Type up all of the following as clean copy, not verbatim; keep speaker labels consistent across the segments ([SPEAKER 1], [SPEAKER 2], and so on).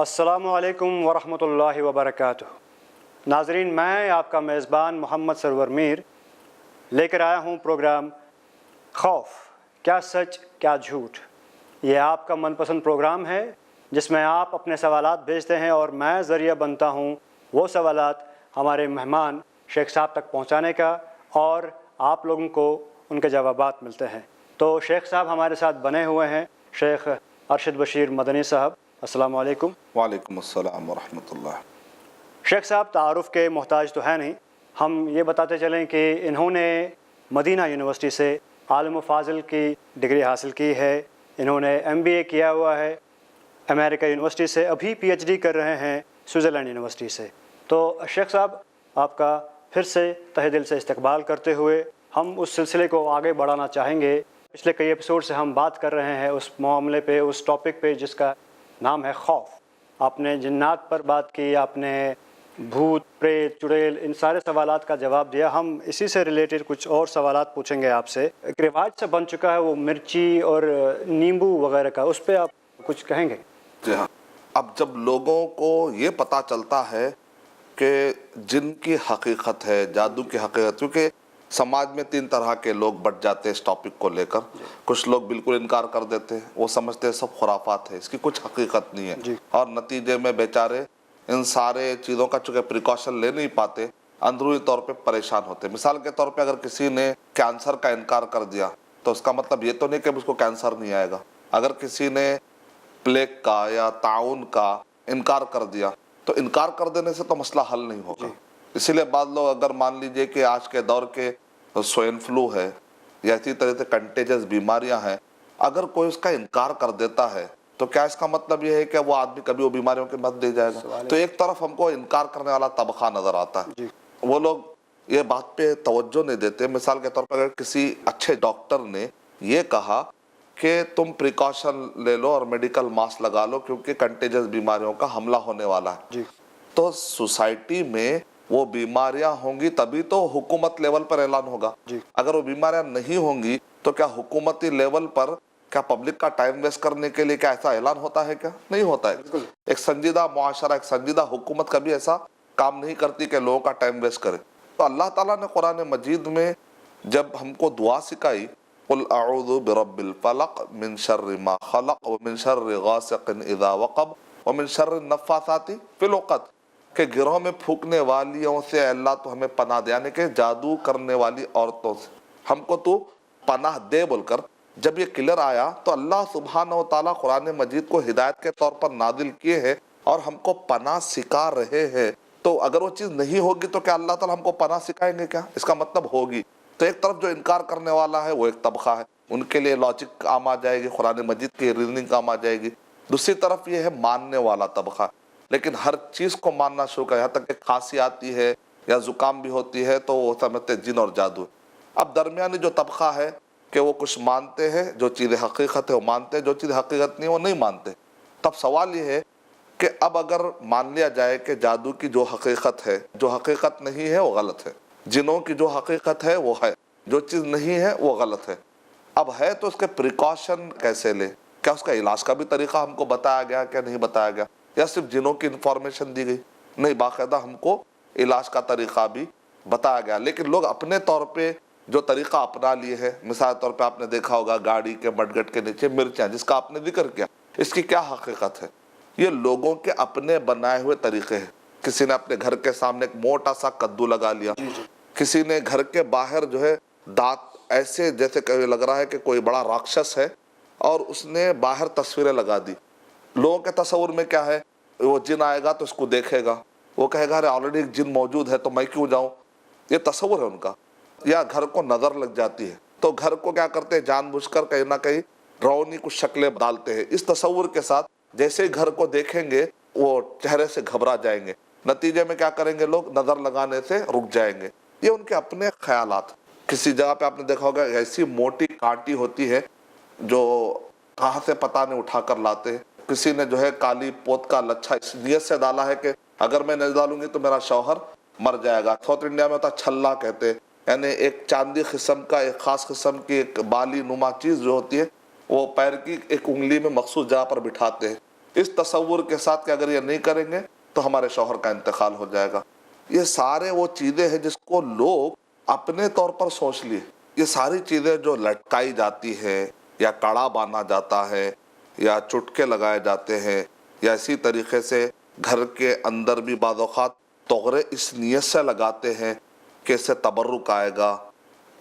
[SPEAKER 1] السلام علیکم ورحمۃ اللہ وبرکاتہ۔ ناظرین، میں آپ کا میزبان محمد سرور میر لے کر آیا ہوں پروگرام خوف، کیا سچ کیا جھوٹ۔ یہ آپ کا من پسند پروگرام ہے جس میں آپ اپنے سوالات بھیجتے ہیں اور میں ذریعہ بنتا ہوں وہ سوالات ہمارے مہمان شیخ صاحب تک پہنچانے کا، اور آپ لوگوں کو ان کے جوابات ملتے ہیں۔ تو شیخ صاحب ہمارے ساتھ بنے ہوئے ہیں، شیخ ارشد بشیر مدنی صاحب۔ السلام علیکم۔
[SPEAKER 2] وعلیکم السلام ورحمۃ اللہ۔
[SPEAKER 1] شیخ صاحب تعارف کے محتاج تو ہے نہیں، ہم یہ بتاتے چلیں کہ انہوں نے مدینہ یونیورسٹی سے عالم و فاضل کی ڈگری حاصل کی ہے، انہوں نے MBA کیا ہوا ہے امریکہ یونیورسٹی سے، ابھی PhD کر رہے ہیں سوئٹزرلینڈ یونیورسٹی سے۔ تو شیخ صاحب، آپ کا پھر سے تہہ دل سے استقبال کرتے ہوئے ہم اس سلسلے کو آگے بڑھانا چاہیں گے۔ پچھلے کئی ایپیسوڈ سے ہم بات کر رہے ہیں اس معاملے پہ، اس ٹاپک پہ جس کا نام ہے خوف۔ آپ نے جنات پر بات کی، آپ نے بھوت پریت چڑیل، ان سارے سوالات کا جواب دیا۔ ہم اسی سے ریلیٹڈ کچھ اور سوالات پوچھیں گے آپ سے۔ ایک رواج سے بن چکا ہے وہ مرچی اور نیمبو وغیرہ کا، اس پہ آپ کچھ کہیں گے؟
[SPEAKER 2] جی ہاں، اب جب لوگوں کو یہ پتہ چلتا ہے کہ جن کی حقیقت ہے، جادو کی حقیقت، کیونکہ سماج میں 3 طرح کے لوگ بٹ جاتے ہیں اس ٹاپک کو لے کر۔ کچھ لوگ بالکل انکار کر دیتے ہیں، وہ سمجھتے ہیں سب خرافات ہے، اس کی کچھ حقیقت نہیں ہے، اور نتیجے میں بیچارے ان سارے چیزوں کا چونکہ پریکاشن لے نہیں پاتے، اندرونی طور پہ پریشان ہوتے ہیں۔ مثال کے طور پہ اگر کسی نے کینسر کا انکار کر دیا تو اس کا مطلب یہ تو نہیں کہ اس کو کینسر نہیں آئے گا۔ اگر کسی نے پلیگ کا یا طاعون کا انکار کر دیا تو انکار کر دینے سے تو مسئلہ حل نہیں ہوگا۔ اسی لیے بعض لوگ اگر مان لیجئے کہ آج کے دور کے سوائن فلو ہے یا اسی طرح سے کنٹیجس بیماریاں ہیں، اگر کوئی اس کا انکار کر دیتا ہے تو کیا اس کا مطلب یہ ہے کہ وہ آدمی کبھی وہ بیماریوں کے مت دے جائے گا؟ تو ایک طرف ہم کو انکار کرنے والا طبقہ نظر آتا ہے، وہ لوگ یہ بات پہ توجہ نہیں دیتے۔ مثال کے طور پر اگر کسی اچھے ڈاکٹر نے یہ کہا کہ تم پریکاشن لے لو اور میڈیکل ماسک لگا لو کیونکہ کنٹیجس بیماریوں کا حملہ ہونے والا ہے، تو سوسائٹی میں وہ بیماریاں ہوں گی تبھی تو حکومت لیول پر اعلان ہوگا۔ اگر وہ بیماریاں نہیں ہوں گی تو کیا حکومتی لیول پر کیا پبلک کا ٹائم ویسٹ کرنے کے لیے کیا ایسا اعلان ہوتا ہے؟ کیا نہیں ہوتا ہے۔ ایک سنجیدہ معاشرہ، ایک سنجیدہ حکومت کبھی ایسا کام نہیں کرتی کہ لوگوں کا ٹائم ویسٹ کرے۔ تو اللہ تعالیٰ نے قرآن مجید میں جب ہم کو دعا سکھائی، قل اعوذ برب الفلق من شر ما خلق ومن شر غاسق اذا وقب ومن شر النفاثات فی العقد، کہ گروہ میں پھونکنے والیوں سے اللہ تو ہمیں پناہ دے، یعنی کہ جادو کرنے والی عورتوں سے ہم کو تو پناہ دے بول کر جب یہ کلر آیا تو اللہ سبحانہ و تعالیٰ قرآن مجید کو ہدایت کے طور پر نازل کیے ہیں اور ہم کو پناہ سکھا رہے ہیں۔ تو اگر وہ چیز نہیں ہوگی تو کیا اللہ تعالیٰ ہم کو پناہ سکھائیں گے کیا؟ اس کا مطلب ہوگی۔ تو ایک طرف جو انکار کرنے والا ہے وہ ایک طبقہ ہے، ان کے لیے لاجک کام آ جائے گی، قرآن مجید کی ریزننگ کام آ جائے گی۔ دوسری طرف یہ ہے ماننے والا طبقہ، لیکن ہر چیز کو ماننا شروع کر، یہاں تک کہ کھانسی آتی ہے یا زکام بھی ہوتی ہے تو وہ سمجھتے جن اور جادو۔ اب درمیانی جو طبقہ ہے کہ وہ کچھ مانتے ہیں، جو چیزیں حقیقت ہے وہ مانتے ہیں، جو چیزیں حقیقت نہیں وہ نہیں مانتے۔ تب سوال یہ ہے کہ اب اگر مان لیا جائے کہ جادو کی جو حقیقت ہے، جو حقیقت نہیں ہے وہ غلط ہے، جنوں کی جو حقیقت ہے وہ ہے، جو چیز نہیں ہے وہ غلط ہے، اب ہے تو اس کے پریکاشن کیسے لے؟ کیا اس کا علاج کا بھی طریقہ ہم کو بتایا گیا کہ نہیں بتایا گیا، یا صرف جنوں کی انفارمیشن دی گئی؟ نہیں، باقاعدہ ہم کو علاج کا طریقہ بھی بتایا گیا، لیکن لوگ اپنے طور پہ جو طریقہ اپنا لیے ہے۔ مثال طور پہ آپ نے دیکھا ہوگا گاڑی کے مڈگٹ کے نیچے مرچیں، جس کا آپ نے ذکر کیا، اس کی کیا حقیقت ہے؟ یہ لوگوں کے اپنے بنائے ہوئے طریقے ہیں۔ کسی نے اپنے گھر کے سامنے ایک موٹا سا کدو لگا لیا، کسی نے گھر کے باہر جو ہے دانت ایسے جیسے کہ لگ رہا ہے کہ کوئی بڑا راکشس ہے، اور اس نے باہر تصویریں لگا دی۔ لوگوں کے تصور میں کیا ہے، وہ جن آئے گا تو اس کو دیکھے گا، وہ کہے گا ارے آلریڈی ایک جن موجود ہے تو میں کیوں جاؤں، یہ تصور ہے ان کا۔ یا گھر کو نظر لگ جاتی ہے تو گھر کو کیا کرتے ہیں، جان بوجھ کر کہیں نہ کہیں روانی کچھ شکلیں ڈالتے ہیں اس تصور کے ساتھ، جیسے ہی گھر کو دیکھیں گے وہ چہرے سے گھبرا جائیں گے، نتیجے میں کیا کریں گے، لوگ نظر لگانے سے رک جائیں گے۔ یہ ان کے اپنے خیالات۔ کسی جگہ پہ آپ نے دیکھا ہوگا ایسی موٹی کانٹی ہوتی ہے جو کہاں سے پتہ نہیں اٹھا کر لاتے ہیں، کسی نے جو ہے کالی پوت کا لچھا اس نیت سے ڈالا ہے کہ اگر میں نہیں ڈالوں گی تو میرا شوہر مر جائے گا۔ ساؤتھ انڈیا میں ہوتا چھلا کہتے ہیں، یعنی ایک چاندی قسم کا ایک خاص قسم کی ایک بالی نما چیز جو ہوتی ہے وہ پیر کی ایک انگلی میں مخصوص جگہ پر بٹھاتے ہیں، اس تصور کے ساتھ کہ اگر یہ نہیں کریں گے تو ہمارے شوہر کا انتقال ہو جائے گا. یہ سارے وہ چیزیں ہیں جس کو لوگ اپنے طور پر سوچ لیے. یہ ساری چیزیں جو لٹکائی جاتی ہے یا کڑا باندھا جاتا ہے یا چٹکے لگائے جاتے ہیں یا اسی طریقے سے گھر کے اندر بھی بعض اوقات توغرے اس نیت سے لگاتے ہیں کہ اس سے تبرک آئے گا،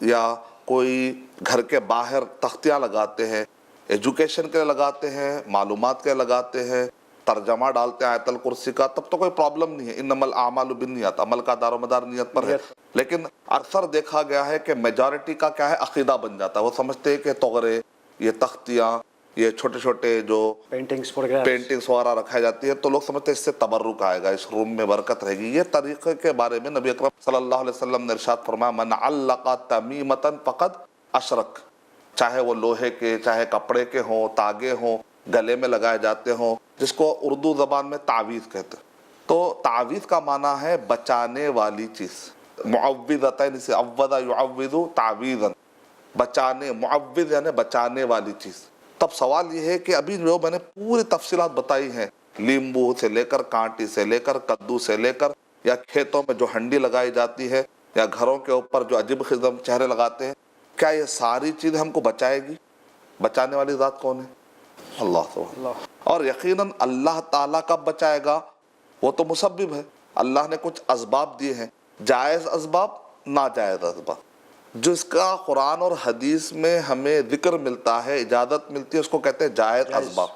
[SPEAKER 2] یا کوئی گھر کے باہر تختیاں لگاتے ہیں، ایجوکیشن کے لیے لگاتے ہیں، معلومات کے لیے لگاتے ہیں، ترجمہ ڈالتے ہیں آیت الکرسی کا، تب تو کوئی پرابلم نہیں ہے. انما الاعمال بالنیات، عمل کا دار و مدار نیت پر ہے. لیکن اکثر دیکھا گیا ہے کہ میجورٹی کا کیا ہے، عقیدہ بن جاتا ہے. وہ سمجھتے ہیں کہ توغرے، یہ تختیاں، یہ چھوٹے چھوٹے جو
[SPEAKER 1] پینٹنگز
[SPEAKER 2] وغیرہ رکھائی جاتی ہے، تو لوگ سمجھتے ہیں اس سے تبرک آئے گا، اس روم میں برکت رہے گی. یہ طریقے کے بارے میں نبی اکرم صلی اللہ علیہ وسلم نے ارشاد فرمایا، من علق تمیمۃ فقد اشرک. چاہے وہ لوہے کے، چاہے کپڑے کے ہوں، تاگے ہوں، گلے میں لگائے جاتے ہوں، جس کو اردو زبان میں تعویذ کہتے ہیں. تو تعویذ کا معنی ہے بچانے والی چیز. معوذتین سے عوذ یعوذ تعویذا، بچانے، معوذ یعنی بچانے والی چیز. تب سوال یہ ہے کہ ابھی جو میں نے پوری تفصیلات بتائی ہیں، لیمبو سے لے کر، کانٹی سے لے کر، کدو سے لے کر، یا کھیتوں میں جو ہنڈی لگائی جاتی ہے، یا گھروں کے اوپر جو عجیب قسم چہرے لگاتے ہیں، کیا یہ ساری چیزیں ہم کو بچائے گی؟ بچانے والی ذات کون ہے؟ اللہ سبحانہ. اور یقیناً اللہ تعالیٰ کب بچائے گا؟ وہ تو مسبب ہے. اللہ نے کچھ اسباب دیے ہیں، جائز اسباب، ناجائز اسباب. جس کا قرآن اور حدیث میں ہمیں ذکر ملتا ہے، اجازت ملتی ہے، اس کو کہتے ہیں جائز اسباب.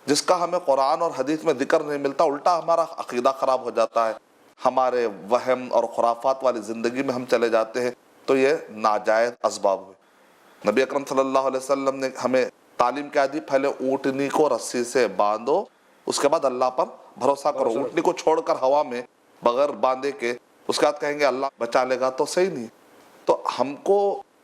[SPEAKER 2] جس کا ہمیں قرآن اور حدیث میں ذکر نہیں ملتا، الٹا ہمارا عقیدہ خراب ہو جاتا ہے، ہمارے وہم اور خرافات والی زندگی میں ہم چلے جاتے ہیں، تو یہ ناجائز اسباب ہوئے. نبی اکرم صلی اللہ علیہ وسلم نے ہمیں تعلیم کیا دی؟ پہلے اونٹنی کو رسی سے باندھو، اس کے بعد اللہ پر بھروسہ کرو. اونٹنی کو چھوڑ کر ہوا میں بغیر باندھے کے اس کے بعد کہیں گے اللہ بچا لے گا، تو صحیح نہیں. تو ہم کو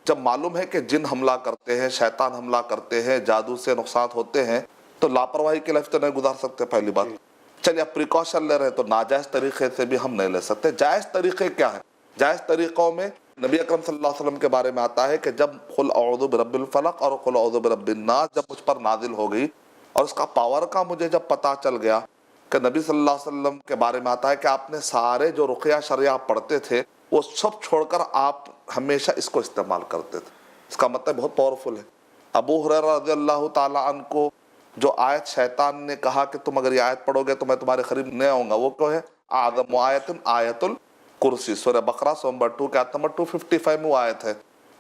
[SPEAKER 2] جب معلوم ہے کہ جن حملہ کرتے ہیں، شیطان حملہ کرتے ہیں، جادو سے نقصان ہوتے ہیں، تو لاپرواہی کے لفظ تو نہیں گزار سکتے. پہلی بات چلیے اب پریکاشن لے رہے تو ناجائز طریقے سے بھی ہم نہیں لے سکتے. جائز طریقے کیا ہیں؟ جائز طریقوں میں نبی اکرم صلی اللہ علیہ وسلم کے بارے میں آتا ہے کہ جب قل اعوذ برب الفلق اور قل اعوذ برب الناس جب مجھ پر نازل ہو گئی، اور اس کا پاور کا مجھے جب پتہ چل گیا، کہ نبی صلی اللہ علیہ وسلم کے بارے میں آتا ہے کہ آپ نے سارے جو رقیہ شرعیہ پڑھتے تھے وہ سب چھوڑ کر آپ ہمیشہ اس کو استعمال کرتے تھے. اس کا مطلب بہت پاورفل ہے. ابو ہریرہ رضی اللہ تعالیٰ عنہ کو جو آیت شیطان نے کہا کہ تم اگر یہ آیت پڑھو گے تو میں تمہارے قریب نہیں آؤں گا، وہ کیوں ہے؟ اعظم آیت آیت الکرسی. سورہ بقرہ سورہ نمبر 2 کے آیت نمبر 255 میں وہ آیت ہے.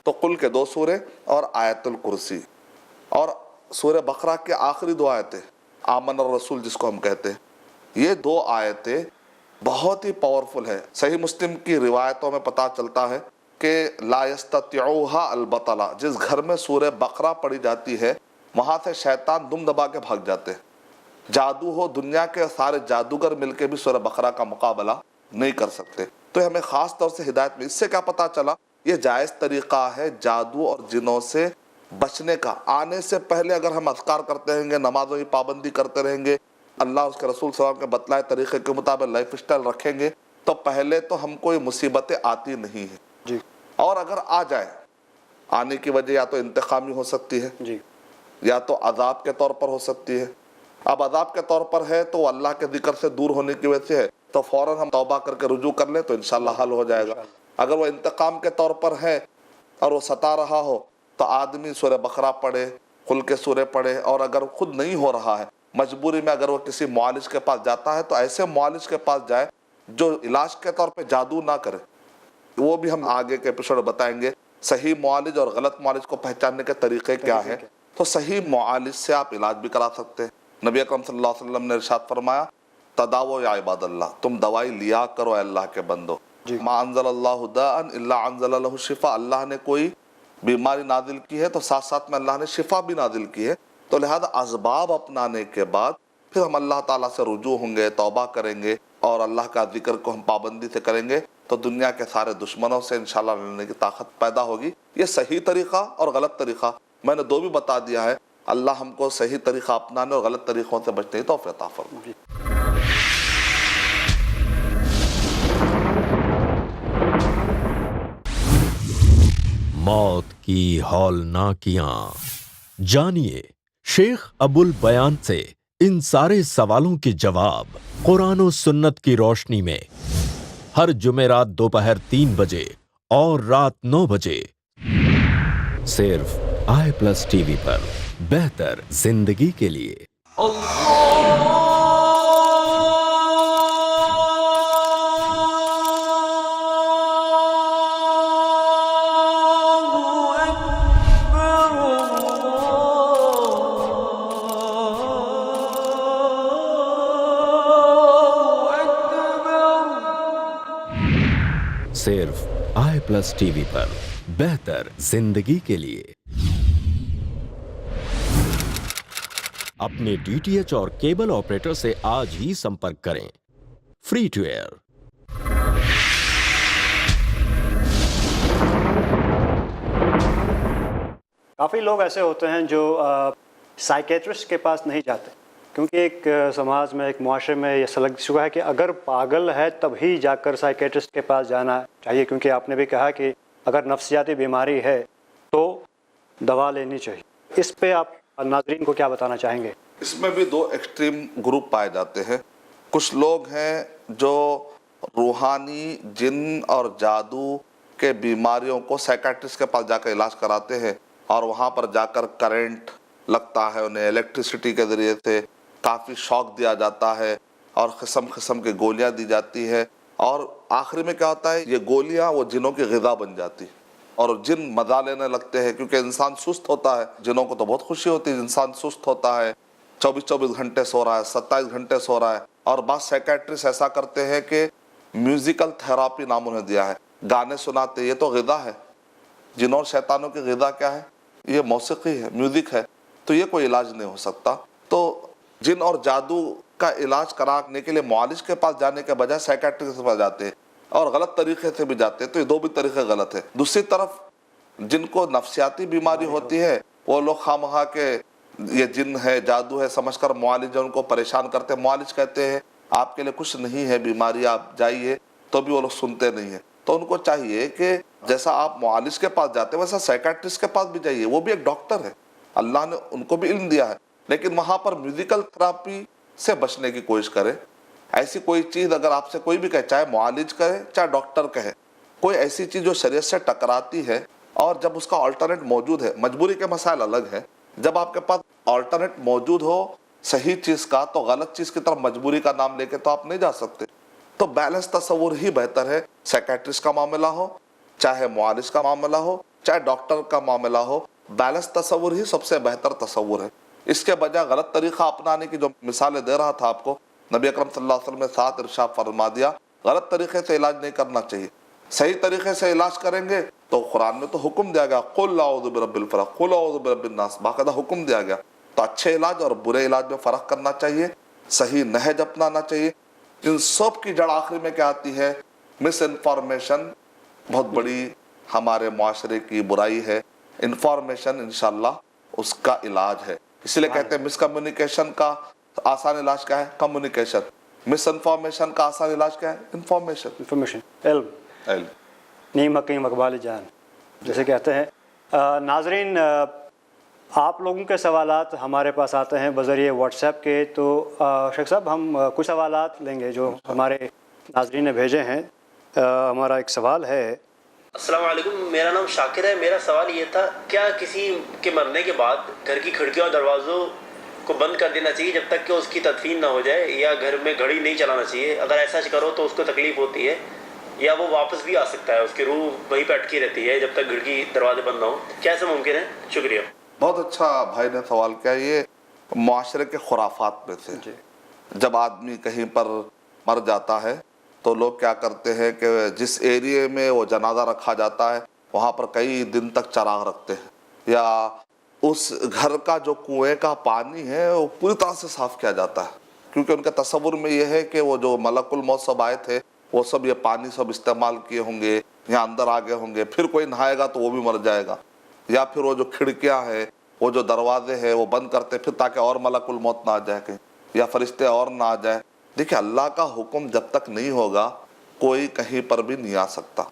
[SPEAKER 2] تو قل کے 2 سورے اور آیت الکرسی، اور سورہ بقرہ کے آخری 2 آیتیں آمن الرسول جس کو ہم کہتے ہیں، یہ 2 آیتیں بہت ہی پاورفل ہے. صحیح مسلم کی روایتوں میں پتہ چلتا ہے کہ لا یستطیعوها البطلہ، جس گھر میں سورہ بقرہ پڑھی جاتی ہے وہاں سے شیطان دم دبا کے بھاگ جاتے ہیں. جادو ہو، دنیا کے سارے جادوگر مل کے بھی سورہ بقرہ کا مقابلہ نہیں کر سکتے. تو ہمیں خاص طور سے ہدایت میں اس سے کیا پتہ چلا؟ یہ جائز طریقہ ہے جادو اور جنوں سے بچنے کا. آنے سے پہلے اگر ہم اذکار کرتے رہیں گے، نمازوں کی پابندی کرتے رہیں گے، اللہ اس کے رسول صلی اللہ علیہ وسلم کے بتلائے طریقے کے مطابق لائف اسٹائل رکھیں گے، تو پہلے تو ہم کوئی مصیبتیں آتی نہیں ہیں
[SPEAKER 1] جی.
[SPEAKER 2] اور اگر آ جائے، آنے کی وجہ یا تو انتقامی ہو سکتی ہے
[SPEAKER 1] جی،
[SPEAKER 2] یا تو عذاب کے طور پر ہو سکتی ہے. اب عذاب کے طور پر ہے تو اللہ کے ذکر سے دور ہونے کی وجہ سے ہے، تو فوراً ہم توبہ کر کے رجوع کر لیں تو انشاءاللہ حل ہو جائے گا. اگر وہ انتقام کے طور پر ہے اور وہ ستا رہا ہو تو آدمی سورہ بقرہ پڑھے، قل کے سورے پڑھے، اور اگر خود نہیں ہو رہا ہے، مجبوری میں اگر وہ کسی معالج کے پاس جاتا ہے تو ایسے معالج کے پاس جائے جو علاج کے طور پہ جادو نہ کرے. وہ بھی ہم آگے کے ایپیسوڈ بتائیں گے صحیح معالج اور غلط معالج کو پہچاننے کے طریقے کیا ہیں. تو صحیح معالج سے آپ علاج بھی کرا سکتے ہیں. نبی اکرم صلی اللہ علیہ وسلم نے ارشاد فرمایا، تداو یا عباد اللہ، تم دوائی لیا کرو اے اللہ کے بندو. ما انزل اللہ داء الا انزل له شفاء، اللہ نے کوئی بیماری نازل کی ہے تو ساتھ ساتھ میں اللہ نے شفا بھی نازل کی ہے. تو لہذا اسباب اپنانے کے بعد پھر ہم اللہ تعالیٰ سے رجوع ہوں گے، توبہ کریں گے، اور اللہ کا ذکر کو ہم پابندی سے کریں گے تو دنیا کے سارے دشمنوں سے انشاءاللہ لڑنے کی طاقت پیدا ہوگی. یہ صحیح طریقہ اور غلط طریقہ میں نے 2 بھی بتا دیا ہے. اللہ ہم کو صحیح طریقہ اپنانے اور غلط طریقوں سے بچنے کی توفیق عطا فرمائے.
[SPEAKER 3] موت کی ہولناکیاں جانیے شیخ ابو البیان سے ان سارے سوالوں کے جواب قرآن و سنت کی روشنی میں ہر جمعرات دوپہر 3 بجے اور رات 9 بجے صرف i+TV پر، بہتر زندگی کے لیے۔ صرف i+TV پر، بہتر زندگی کے لیے۔ اپنے DTH اور کیبل آپریٹر سے آج ہی سمپرک کریں۔ Free to year.
[SPEAKER 1] کافی لوگ ایسے ہوتے ہیں جو سائیکیٹرسٹ کے پاس نہیں جاتے، کیونکہ ایک سماج میں، ایک معاشرے میں یہ سلگ چکا ہے کہ اگر پاگل ہے تب ہی جا کر سائیکیٹرسٹ کے پاس جانا چاہیے، کیونکہ آپ نے بھی کہا کہ اگر نفسیاتی بیماری ہے تو دوا لینی چاہیے۔ اس پہ آپ ناظرین کو کیا بتانا چاہیں گے؟
[SPEAKER 2] اس میں بھی دو ایکسٹریم گروپ پائے جاتے ہیں۔ کچھ لوگ ہیں جو روحانی، جن اور جادو کے بیماریوں کو سائیکیٹرسٹ کے پاس جا کر علاج کراتے ہیں، اور وہاں پر جا کر کرنٹ لگتا ہے، انہیں الیکٹریسٹی کے ذریعے سے کافی شوق دیا جاتا ہے، اور قسم قسم کی گولیاں دی جاتی ہے، اور آخری میں کیا ہوتا ہے، یہ گولیاں وہ جنوں کی غذا بن جاتی، اور جن مزہ لینے لگتے ہیں، کیونکہ انسان سست ہوتا ہے۔ جنوں کو تو بہت خوشی ہوتی ہے، انسان سست ہوتا ہے، 24 گھنٹے سو رہا ہے، 27 گھنٹے سو رہا ہے، اور بعض سائیکیٹرسٹ ایسا کرتے ہیں کہ میوزیکل تھراپی نام انہیں دیا ہے، گانے سناتے۔ یہ تو غذا ہے، جنوں اور شیطانوں کی غذا کیا ہے؟ یہ موسیقی ہے، میوزک ہے، تو یہ کوئی علاج نہیں ہو سکتا۔ تو جن اور جادو کا علاج کرانے کے لیے معالج کے پاس جانے کے بجائے سائیکیٹرسٹ کے پاس جاتے ہیں، اور غلط طریقے سے بھی جاتے ہیں، تو یہ دو بھی طریقے غلط ہے۔ دوسری طرف جن کو نفسیاتی بیماری ہوتی ہے، وہ لوگ خواہ کے یہ جن ہے، جادو ہے سمجھ کر معالج ان کو پریشان کرتے ہیں۔ معالج کہتے ہیں آپ کے لیے کچھ نہیں ہے بیماری، آپ جائیے، تو بھی وہ لوگ سنتے نہیں ہیں۔ تو ان کو چاہیے کہ جیسا آپ معالج کے پاس جاتے ہیں ویسا سائیکیٹرسٹ کے پاس بھی جائیے، وہ بھی ایک ڈاکٹر ہے، اللہ نے ان کو بھی علم دیا ہے، لیکن وہاں پر میوزیکل تھراپی سے بچنے کی کوشش کرے۔ ایسی کوئی چیز اگر آپ سے کوئی بھی کہے، چاہے معالج کہے چاہے ڈاکٹر کہے، کوئی ایسی چیز جو شریعت سے ٹکراتی ہے، اور جب اس کا آلٹرنیٹ موجود ہے، مجبوری کے مسائل الگ ہیں، جب آپ کے پاس آلٹرنیٹ موجود ہو صحیح چیز کا، تو غلط چیز کی طرف مجبوری کا نام لے کے تو آپ نہیں جا سکتے۔ تو بیلنس تصور ہی بہتر ہے، سائیکیٹرسٹ کا معاملہ ہو، چاہے معالج کا معاملہ ہو، چاہے ڈاکٹر کا معاملہ ہو، بیلنس تصور ہی سب سے بہتر تصور ہے۔ اس کے بجائے غلط طریقہ اپنانے کی جو مثالیں دے رہا تھا آپ کو، نبی اکرم صلی اللہ علیہ وسلم نے 7 ارشاد فرما دیا، غلط طریقے سے علاج نہیں کرنا چاہیے۔ صحیح طریقے سے علاج کریں گے تو قرآن میں تو حکم دیا گیا، قل اعوذ برب الفلق، قل اعوذ برب الناس، باقاعدہ حکم دیا گیا۔ تو اچھے علاج اور برے علاج میں فرق کرنا چاہیے، صحیح نہج اپنانا چاہیے۔ ان سب کی جڑ آخری میں کیا آتی ہے؟ مس انفارمیشن بہت بڑی ہمارے معاشرے کی برائی ہے۔ انفارمیشن انشاءاللہ اس کا علاج ہے۔ اسی لیے کہتے ہیں مس کمیونیکیشن کا آسان علاج کیا ہے؟ کمیونیکیشن۔ مس انفارمیشن کا آسان علاج کیا ہے؟ انفارمیشن،
[SPEAKER 1] علم، نیم حکیم اقبال جان جیسے کہتے ہیں۔ ناظرین، آپ لوگوں کے سوالات ہمارے پاس آتے ہیں بذریعہ واٹس ایپ کے، تو شیخ صاحب ہم کچھ سوالات لیں گے جو ہمارے ناظرین نے بھیجے ہیں۔ ہمارا ایک سوال ہے۔
[SPEAKER 4] السلام علیکم، میرا نام شاکر ہے۔ میرا سوال یہ تھا، کیا کسی کے مرنے کے بعد گھر کی کھڑکیوں اور دروازوں کو بند کر دینا چاہیے جب تک کہ اس کی تدفین نہ ہو جائے، یا گھر میں گھڑی نہیں چلانا چاہیے؟ اگر ایسا کرو تو اس کو تکلیف ہوتی ہے، یا وہ واپس بھی آ سکتا ہے، اس کی روح وہیں پہ اٹکی رہتی ہے جب تک کھڑکی دروازے بند نہ ہو؟ کیا ایسا ممکن ہے؟ شکریہ۔
[SPEAKER 2] بہت اچھا بھائی نے سوال کیا۔ یہ معاشرے کے خرافات میں سے، جب آدمی کہیں پر مر جاتا ہے تو لوگ کیا کرتے ہیں کہ جس ایریے میں وہ جنازہ رکھا جاتا ہے وہاں پر کئی دن تک چراغ رکھتے ہیں، یا اس گھر کا جو کنویں کا پانی ہے وہ پوری طرح سے صاف کیا جاتا ہے، کیونکہ ان کے تصور میں یہ ہے کہ وہ جو ملک الموت سب آئے تھے وہ سب یہ پانی سب استعمال کیے ہوں گے، یہاں اندر آگے ہوں گے، پھر کوئی نہائے گا تو وہ بھی مر جائے گا، یا پھر وہ جو کھڑکیاں ہیں، وہ جو دروازے ہیں وہ بند کرتے پھر تاکہ اور ملک الموت نہ آ جائے کہیں، یا فرشتے اور نہ آ جائے۔ دیکھیں، اللہ کا حکم جب تک نہیں ہوگا کوئی کہیں پر بھی نہیں آ سکتا،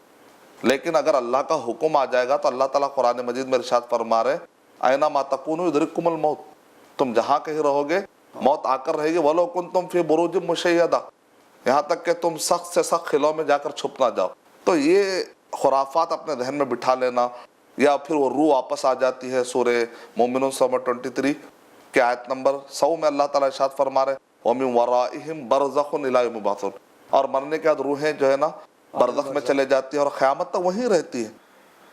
[SPEAKER 2] لیکن اگر اللہ کا حکم آ جائے گا تو اللہ تعالیٰ قرآن مجید میں ارشاد فرما رہے، اینما تکونوا یدرککم الموت، تم جہاں کہیں رہو گے موت آ کر رہے گی وَلَوْ كُنْتُمْ فِي بُرُوجٍ مُشَيَّدَةٍ، یہاں تک کہ تم سخت سے سخت خلوں میں جا کر چھپ نہ جاؤ. تو یہ خرافات اپنے ذہن میں بٹھا لینا، یا پھر وہ روح واپس آ جاتی ہے. سورہ مومنون نمبر 23 کے آیت نمبر 100 میں اللہ تعالیٰ ارشاد فرما رہے وَمِن وَرَائِهِمْ بَرْزَخٌ إِلَىٰ يَوْمِ يُبْعَثُونَ، اور مرنے کے بعد روحیں جو ہے نا برزخ میں چلے جاتی ہیں اور قیامت تک وہیں رہتی ہیں.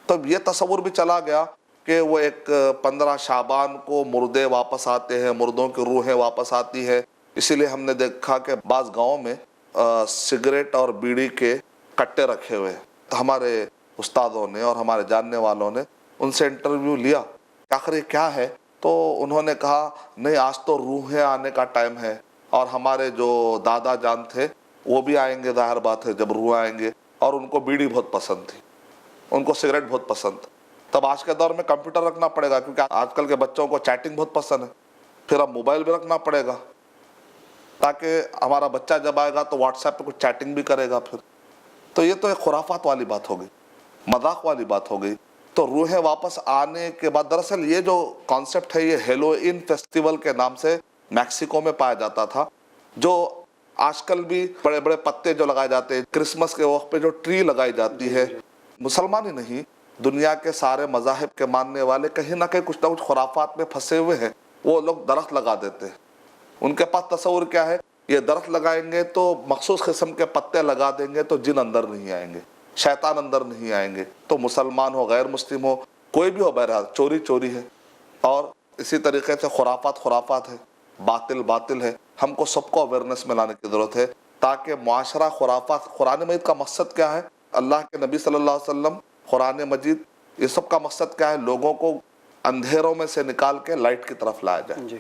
[SPEAKER 2] تو یہ تصور بھی چلا گیا کہ وہ ایک 15 شعبان کو مردے واپس آتے ہیں، مردوں کی روحیں واپس آتی ہے. اسی لیے ہم نے دیکھا کہ بعض گاؤں میں سگریٹ اور بیڑی کے کٹے رکھے ہوئے. تو ہمارے استادوں نے اور ہمارے جاننے والوں نے ان سے انٹرویو لیا کہ آخر یہ کیا ہے، تو انہوں نے کہا نہیں آج تو روحیں آنے کا ٹائم ہے، اور ہمارے جو دادا جان تھے وہ بھی آئیں گے، ظاہر بات ہے جب روح آئیں گے، اور ان کو بیڑی بہت پسند تھی، ان کو سگریٹ بہت پسند. تب آج کے دور میں کمپیوٹر رکھنا پڑے گا کیونکہ آج کل کے بچوں کو چیٹنگ بہت پسند ہے، پھر اب موبائل بھی رکھنا پڑے گا تاکہ ہمارا بچہ جب آئے گا تو واٹس ایپ پہ کچھ چیٹنگ بھی کرے گا پھر. تو یہ تو ایک خرافات والی بات ہو گئی، مذاق والی بات ہو گئی. تو روحیں واپس آنے کے بعد دراصل یہ جو کانسیپٹ ہے یہ ہیلوئین فیسٹیول کے نام سے میکسیکو میں پایا جاتا تھا، جو آج کل بھی بڑے بڑے پتے جو لگائے جاتے ہیں کرسمس کے وقت پہ جو ٹری لگائی جاتی ہے. مسلمان ہی نہیں، دنیا کے سارے مذاہب کے ماننے والے کہیں نہ کہیں کچھ نہ کچھ خرافات میں پھنسے ہوئے ہیں. وہ لوگ درخت لگا دیتے ہیں، ان کے پاس تصور کیا ہے، یہ درخت لگائیں گے تو مخصوص قسم کے پتے لگا دیں گے تو جن اندر نہیں آئیں گے، شیطان اندر نہیں آئیں گے. تو مسلمان ہو غیر مسلم ہو کوئی بھی ہو، بہرحال چوری چوری ہے. اور اسی طریقے سے خرافات ہے، باطل ہے. ہم کو سب کو اویئرنیس میں لانے کی ضرورت ہے تاکہ معاشرہ خرافات. قرآن مجید کا مقصد کیا ہے، اللہ کے نبی صلی اللہ علیہ وسلم، قرآن مجید، یہ سب کا مقصد کیا ہے، لوگوں کو اندھیروں میں سے نکال کے لائٹ کی طرف لایا جائے.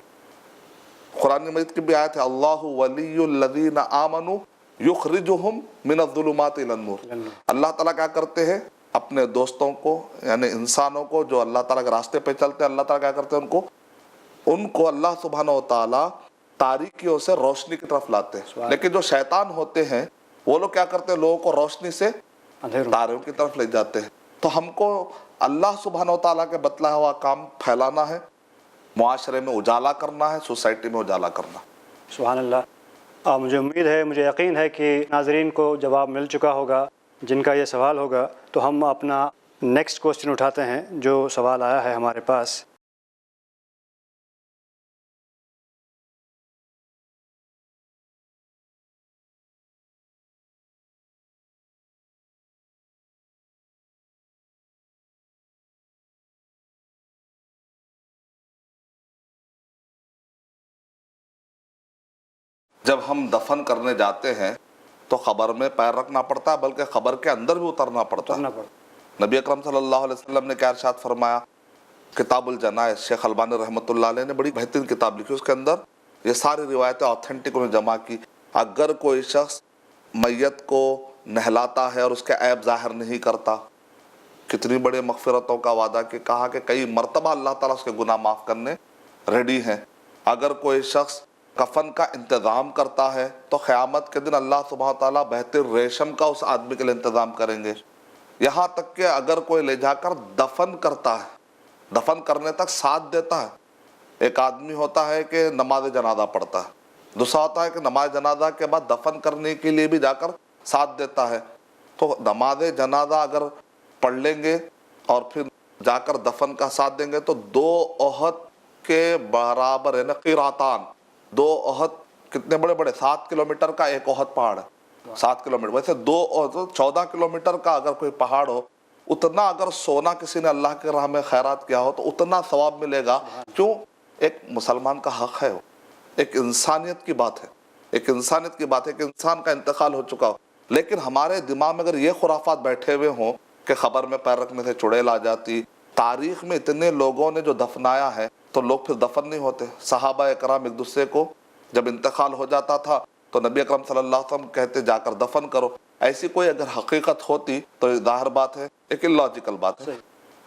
[SPEAKER 2] قرآن مجید کی بھی آیت ہے اللہ ولی الذین آمنوا یخرجہم من الظلمات الی النور. اللہ تعالیٰ کیا کرتے ہیں، اپنے دوستوں کو یعنی انسانوں کو جو اللہ تعالیٰ کے راستے پہ چلتے ہیں، اللہ تعالیٰ کیا کرتے ہیں، ان کو اللہ سبحانہ و تعالیٰ تاریکیوں سے روشنی کی طرف لاتے ہیں. لیکن جو شیطان ہوتے ہیں وہ لوگ کیا کرتے ہیں، لوگوں کو روشنی سے تاریوں کی طرف لے جاتے ہیں. تو ہم کو اللہ سبحانہ و تعالیٰ کے بتلایا ہوا کام پھیلانا ہے، معاشرے میں اجالا کرنا ہے، سوسائٹی میں اجالا کرنا.
[SPEAKER 1] سبحان اللہ. مجھے امید ہے، مجھے یقین ہے کہ ناظرین کو جواب مل چکا ہوگا جن کا یہ سوال ہوگا. تو ہم اپنا نیکسٹ کوسچن اٹھاتے ہیں جو سوال آیا ہے ہمارے پاس.
[SPEAKER 2] جب ہم دفن کرنے جاتے ہیں تو قبر میں پیر رکھنا پڑتا ہے، بلکہ قبر کے اندر بھی اترنا پڑتا ہے. نبی اکرم صلی اللہ علیہ وسلم نے کیا ارشاد فرمایا، کتاب الجنائز، شیخ البانی رحمۃ اللہ علیہ نے بڑی بہترین کتاب لکھی، اس کے اندر یہ ساری روایتیں آتھینٹک انہوں نے جمع کی. اگر کوئی شخص میت کو نہلاتا ہے اور اس کے عیب ظاہر نہیں کرتا، کتنی بڑے مغفرتوں کا وعدہ کہ کہا کہ کئی مرتبہ اللہ تعالیٰ اس کے گناہ معاف کرنے ریڈی ہیں. اگر کوئی شخص کفن کا انتظام کرتا ہے تو قیامت کے دن اللہ سبحانہ تعالیٰ بہتر ریشم کا اس آدمی کے لیے انتظام کریں گے. یہاں تک کہ اگر کوئی لے جا کر دفن کرتا ہے، دفن کرنے تک ساتھ دیتا ہے. ایک آدمی ہوتا ہے کہ نماز جنازہ پڑھتا ہے، دوسرا ہوتا ہے کہ نماز جنازہ کے بعد دفن کرنے کے لیے بھی جا کر ساتھ دیتا ہے. تو نماز جنازہ اگر پڑھ لیں گے اور پھر جا کر دفن کا ساتھ دیں گے تو 2 احد کے برابر ہے نا، قیراتان. 2 احد کتنے بڑے بڑے، 7 کلومیٹر کا ایک احد پہاڑ ہے. 7 کلومیٹر، ویسے 2 احد 14 کلومیٹر کا اگر کوئی پہاڑ ہو، اتنا اگر سونا کسی نے اللہ کے راہ میں خیرات کیا ہو تو اتنا ثواب ملے گا. کیوں؟ ایک مسلمان کا حق ہے، ایک انسانیت کی بات ہے، ایک انسانیت کی بات ہے کہ انسان کا انتقال ہو چکا ہو. لیکن ہمارے دماغ میں اگر یہ خرافات بیٹھے ہوئے ہوں کہ قبر میں پیر رکھنے سے چڑیل آ جاتی. تاریخ میں اتنے لوگوں نے جو دفنایا ہے تو لوگ پھر دفن نہیں ہوتے. صحابہ اکرام ایک دوسرے کو جب انتقال ہو جاتا تھا تو نبی اکرم صلی اللہ علیہ وسلم کہتے جا کر دفن کرو. ایسی کوئی اگر حقیقت ہوتی تو ظاہر بات ہے ایک اللاجیکل بات ہے.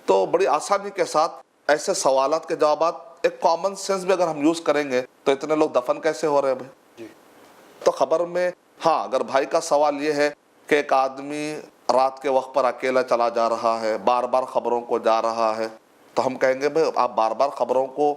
[SPEAKER 2] تو بڑی آسانی کے ساتھ ایسے سوالات کے جوابات ایک کامن سینس بھی اگر ہم یوز کریں گے تو اتنے لوگ دفن کیسے ہو رہے ہیں بھائی. تو خبر میں ہاں اگر بھائی کا سوال یہ ہے کہ ایک آدمی رات کے وقت پر اکیلا چلا جا رہا ہے، بار بار خبروں کو جا رہا ہے، تو ہم کہیں گے بھائی آپ بار بار خبروں کو